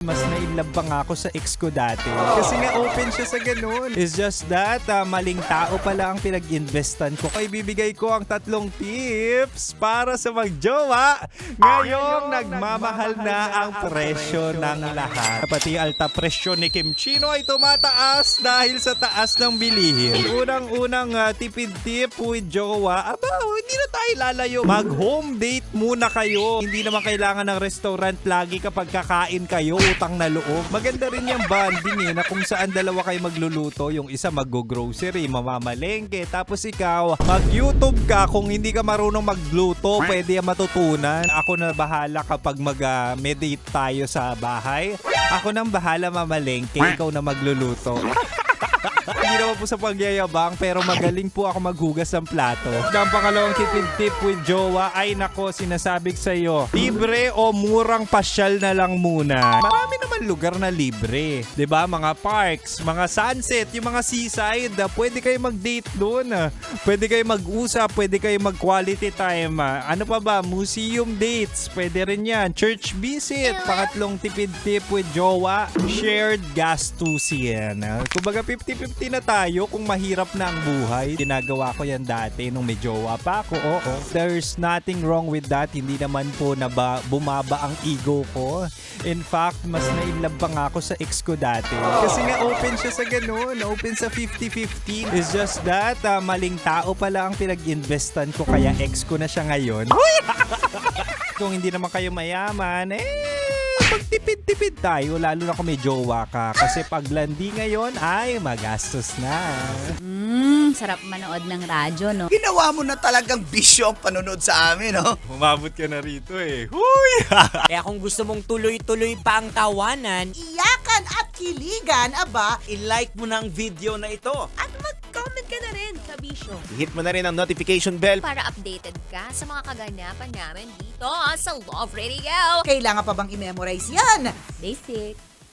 Mas na-inlove pa nga ako sa ex ko dati. Kasi nga open siya sa ganun. It's just that, maling tao pala ang pinag-investan ko. Kaya bibigay ko ang 3 tips para sa magjowa. Ngayong nagmamahal na ang presyo ng lahat. Pati alta presyo ni Kim Chino ay tumataas dahil sa taas ng bilihin. Unang-unang tipid tip with jowa, hindi na tayo lalayo. Mag-home date muna kayo. Hindi naman kailangan ng restaurant lagi kapag kakain kayo. Utang na loob. Maganda rin yung bonding na kung saan dalawa kayo magluluto. Yung isa mag-grocery, mamamalengke. Tapos ikaw, mag-YouTube ka. Kung hindi ka marunong magluto, pwede yung matutunan. Ako na bahala kapag mag-meditate tayo sa bahay. Ako nang bahala mamalengke. Ikaw na magluluto. Hindi naman po sa pagyayabang pero magaling po ako maghugas ng plato. Ang pangalawang tip with jowa ay nako, sinasabik sa'yo, libre o murang pasyal na lang muna. Marami naman lugar na libre. 'Di ba? Mga parks, mga sunset, yung mga seaside, pwede kayo mag-date doon. Pwede kayo mag-usap, pwede kayo mag-quality time. Ano pa ba? Museum dates, pwede rin yan. Church visit. Pangatlong tip with jowa, shared gastusin. Kumbaga 50-50 na tayo kung mahirap na ang buhay. Ginagawa ko yan dati nung may jowa pa ako. Oo. There's nothing wrong with that. Hindi naman po na bumaba ang ego ko. In fact, mas na-inlove pa nga ako sa ex ko dati. Kasi nga open siya sa ganun. Open sa 50-50. It's just that, maling tao pala ang pinag-investan ko kaya ex ko na siya ngayon. Kung hindi naman kayo mayaman, magtipid-tipid tayo, lalo na kung may jowa ka. Kasi pag landi ngayon, ay magastos na. Sarap manood ng radyo, no? Ginawa mo na talagang bisyo ang panonood sa amin, no? Umabot ka na rito eh. Huy! Kaya kung gusto mong tuloy-tuloy pa ang tawanan, Iyakan at kiligan, aba, i-like mo na ang video na ito. At mag-comment ka na rin, Kabisyo, Hit mo na rin ang notification bell. para updated ka sa mga kaganapan namin dito sa Love Radio. kailangan pa bang i-memorize yan? Basic.